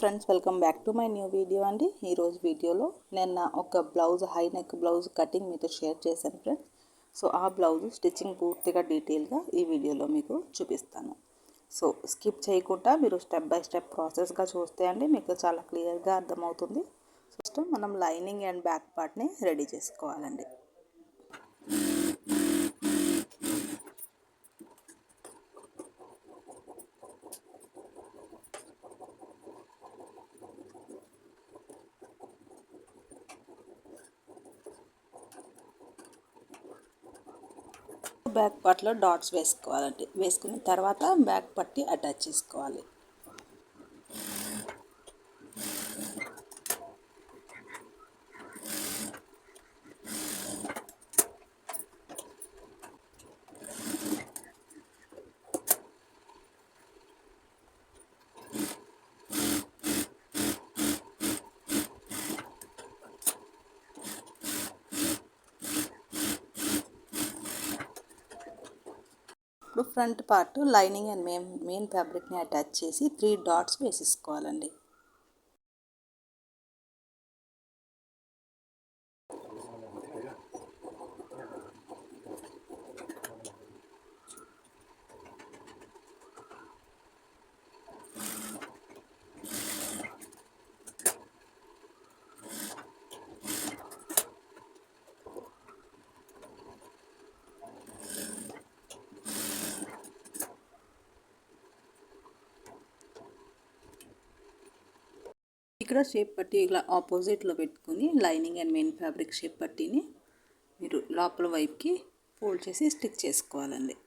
Friends, welcome back to my new video అండి. ఈరోజు వీడియోలో నేను ఒక blouse high neck blouse cutting మీతో షేర్ చేశాను ఫ్రెండ్స్. సో ఆ బ్లౌజ్ స్టిచ్చింగ్ పూర్తిగా డీటెయిల్గా ఈ వీడియోలో మీకు చూపిస్తాను. సో స్కిప్ చేయకుండా మీరు స్టెప్ బై స్టెప్ ప్రాసెస్గా చూస్తే అండి మీకు చాలా క్లియర్గా అర్థమవుతుంది. ఫస్ట్ మనం లైనింగ్ అండ్ బ్యాక్ పార్ట్ని రెడీ చేసుకోవాలండి. బ్యాక్ పార్ట్లో డాట్స్ వేసుకోవాలండి. వేసుకున్న తర్వాత బ్యాక్ పట్టి అటాచ్ చేసుకోవాలి. ఇప్పుడు front part lining and main ఫ్యాబ్రిక్ని అటాచ్ చేసి 3 డాట్స్ వేసేసుకోవాలండి. ఇక్కడ షేప్ పట్టి ఇలా ఆపోజిట్లో పెట్టుకుని lining and main fabric shape పట్టీని మీరు లోపల వైపుకి ఫోల్డ్ చేసి స్టిచ్ చేసుకోవాలండి.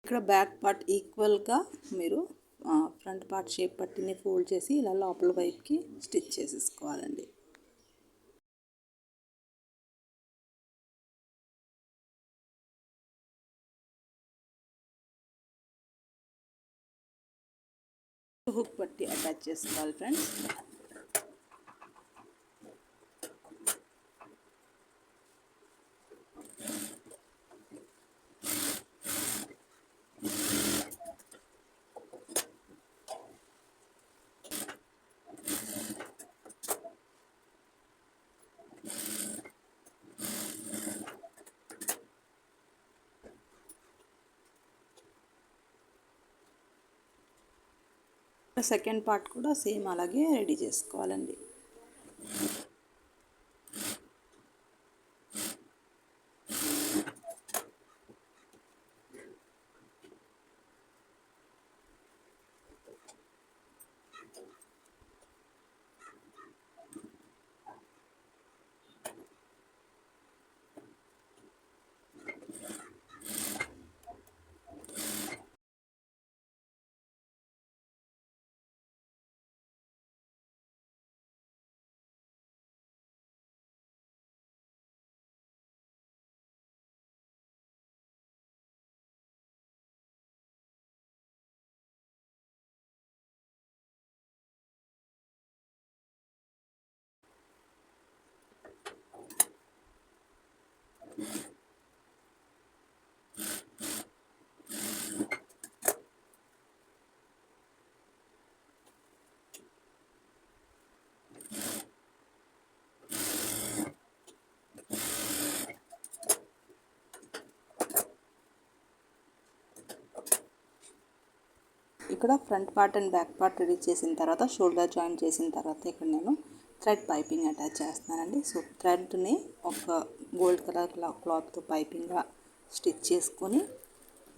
ఇక్కడ బ్యాక్ పార్ట్ ఈక్వల్గా మీరు ఫ్రంట్ పార్ట్ షేప్ పట్టిని ఫోల్డ్ చేసి ఇలా లోపల వైపుకి స్టిచ్ చేసేసుకోవాలండి. హుక్ పట్టి అటాచ్ చేసుకోవాలి ఫ్రెండ్స్. సెకండ్ పార్ట్ కూడా సేమ్ అలాగే రెడీ చేసుకోవాలండి. ఇక్కడ front part and back part ready చేసిన తర్వాత షోల్డర్ జాయిన్ చేసిన తర్వాత ఇక్కడ నేను థ్రెడ్ పైపింగ్ అటాచ్ చేస్తున్నానండి. సో థ్రెడ్ని ఒక గోల్డ్ కలర్ క్లాత్తో పైపింగ్గా స్టిచ్ చేసుకొని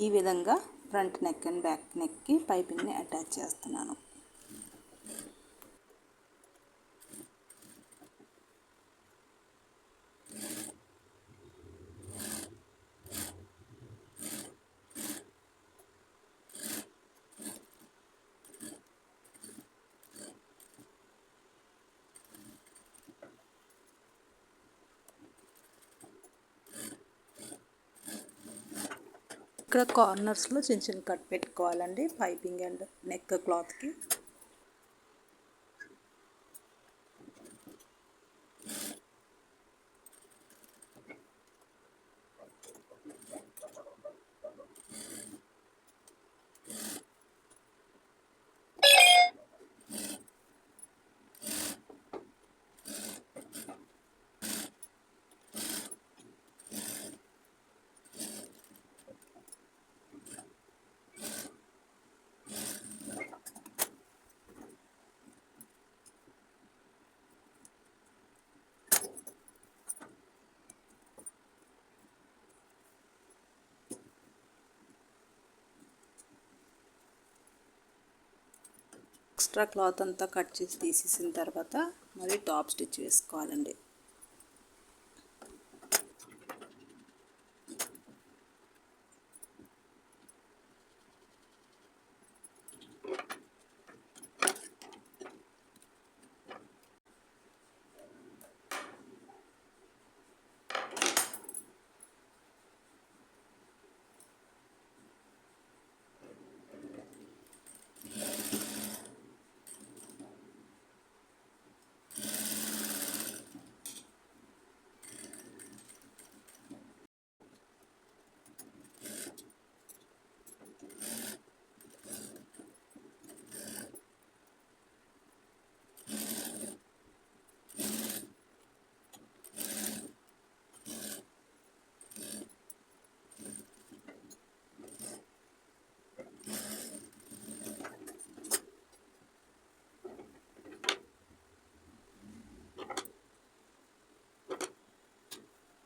ఈ విధంగా ఫ్రంట్ నెక్ అండ్ బ్యాక్ నెక్కి పైపింగ్ని అటాచ్ చేస్తున్నాను. ఇక్కడ కార్నర్స్లో చిన్న చిన్న కట్ పెట్టుకోవాలండి పైపింగ్ అండ్ నెక్ క్లాత్కి. ఎక్స్ట్రా క్లాత్ అంతా కట్ చేసి తీసేసిన తర్వాత మళ్ళీ టాప్ స్టిచ్ వేసుకోవాలండి.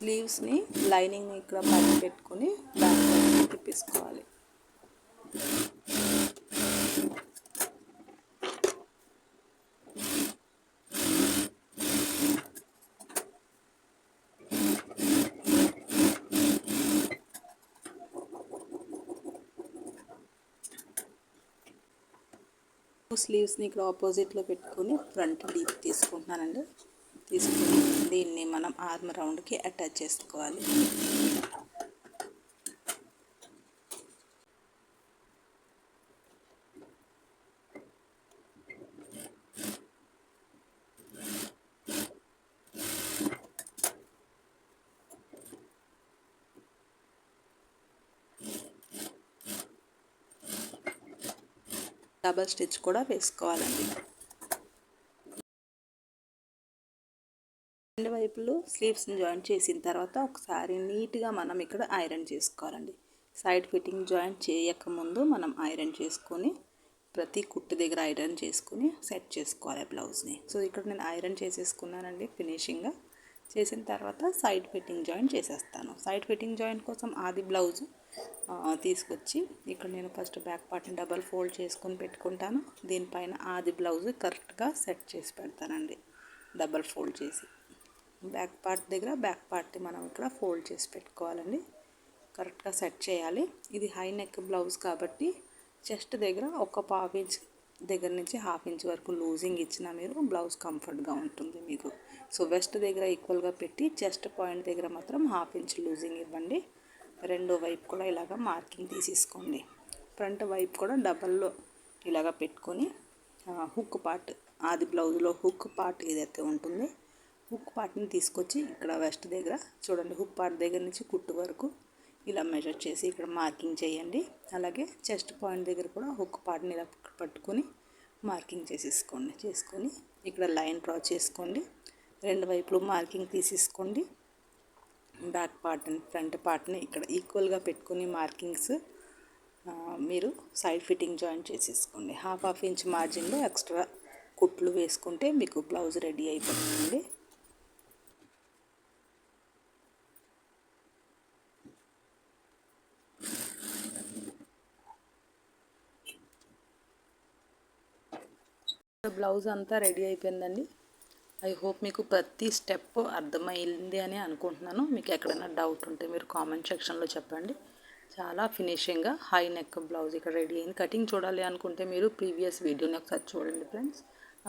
స్లీవ్స్ని లైనింగ్ ఇక్కడ పైన పెట్టుకొని బ్యాక్ సైడ్కి తిప్పేసుకోవాలి. స్లీవ్స్ని ఇక్కడ ఆపోజిట్లో పెట్టుకొని ఫ్రంట్ డీప్ తీసుకుంటున్నానండి. తీసుకుని దీన్ని మనం ఆర్మ్ రౌండ్కి అటాచ్ చేసుకోవాలి. డబల్ స్టిచ్ కూడా వేసుకోవాలండి. రెండు వైపులు స్లీవ్స్ని జాయింట్ చేసిన తర్వాత ఒకసారి నీట్గా మనం ఇక్కడ ఐరన్ చేసుకోవాలండి. సైడ్ ఫిట్టింగ్ జాయింట్ చేయకముందు మనం ఐరన్ చేసుకొని ప్రతి కుట్టు దగ్గర ఐరన్ చేసుకొని సెట్ చేసుకోవాలి బ్లౌజ్ని. సో ఇక్కడ నేను ఐరన్ చేసేసుకున్నానండి. ఫినిషింగ్గా చేసిన తర్వాత సైడ్ ఫిట్టింగ్ జాయింట్ చేసేస్తాను. సైడ్ ఫిట్టింగ్ జాయింట్ కోసం ఆది బ్లౌజ్ తీసుకొచ్చి ఇక్కడ నేను ఫస్ట్ బ్యాక్ పార్ట్ని డబల్ ఫోల్డ్ చేసుకొని పెట్టుకుంటాను. దీనిపైన ఆది బ్లౌజ్ కరెక్ట్గా సెట్ చేసి పెడతానండి. డబల్ ఫోల్డ్ చేసి బ్యాక్ పార్ట్ దగ్గర బ్యాక్ పార్ట్ని మనం ఇక్కడ ఫోల్డ్ చేసి పెట్టుకోవాలండి. కరెక్ట్గా సెట్ చేయాలి. ఇది హై నెక్ బ్లౌజ్ కాబట్టి చెస్ట్ దగ్గర ఒక ½ ఇంచ్ దగ్గర నుంచి ½ ఇంచ్ వరకు లూజింగ్ ఇచ్చినా మీరు బ్లౌజ్ కంఫర్ట్గా ఉంటుంది మీకు. సో వెస్ట్ దగ్గర ఈక్వల్గా పెట్టి చెస్ట్ పాయింట్ దగ్గర మాత్రం ½ ఇంచ్ లూజింగ్ ఇవ్వండి. రెండో వైపు కూడా ఇలాగ మార్కింగ్ తీసేసుకోండి. ఫ్రంట్ వైపు కూడా డబల్లో ఇలాగ పెట్టుకొని హుక్ పార్ట్ ఆది బ్లౌజ్లో హుక్ పార్ట్ ఏదైతే ఉంటుందో హుక్ పార్ట్ని తీసుకొచ్చి ఇక్కడ వెస్ట్ దగ్గర చూడండి హుక్ పార్ట్ దగ్గర నుంచి కుట్టు వరకు ఇలా మెజర్ చేసి ఇక్కడ మార్కింగ్ చేయండి. అలాగే చెస్ట్ పాయింట్ దగ్గర కూడా హుక్ పార్ట్ని ఇలా పట్టుకొని మార్కింగ్ చేసుకొని ఇక్కడ లైన్ డ్రా చేసుకోండి. రెండు వైపులు మార్కింగ్ తీసేసుకోండి. బ్యాక్ పార్ట్ని ఫ్రంట్ పార్ట్ని ఇక్కడ ఈక్వల్గా పెట్టుకుని మార్కింగ్స్ మీరు సైడ్ ఫిట్టింగ్ జాయింట్ చేసేసుకోండి. ½ ఇంచ్ మార్జిన్లో ఎక్స్ట్రా కుట్లు వేసుకుంటే మీకు బ్లౌజ్ రెడీ అయిపోతుంది. బ్లౌజ్ అంతా రెడీ అయిపోయిందండి. ఐ హోప్ మీకు ప్రతి స్టెప్ అర్థమైంది అని అనుకుంటున్నాను. మీకు ఎక్కడైనా డౌట్ ఉంటే మీరు కామెంట్ సెక్షన్లో చెప్పండి. చాలా ఫినిషింగ్గా హై నెక్ బ్లౌజ్ ఇక్కడ రెడీ అయింది. కటింగ్ చూడాలి అనుకుంటే మీరు ప్రీవియస్ వీడియోని ఒకసారి చూడండి ఫ్రెండ్స్.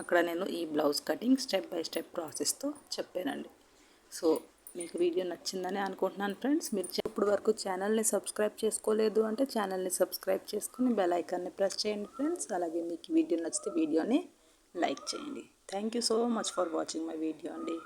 అక్కడ నేను ఈ blouse cutting step by step ప్రాసెస్తో చెప్పానండి. సో మీకు వీడియో నచ్చిందని అనుకుంటున్నాను ఫ్రెండ్స్. మీరు ఇప్పుడు వరకు ఛానల్ని సబ్స్క్రైబ్ చేసుకోలేదు అంటే ఛానల్ని సబ్స్క్రైబ్ చేసుకుని బెల్ ఐకాన్ని ప్రెస్ చేయండి ఫ్రెండ్స్. అలాగే మీకు వీడియో నచ్చితే వీడియోని లైక్ చేయండి. Thank you so much for watching my video అండి.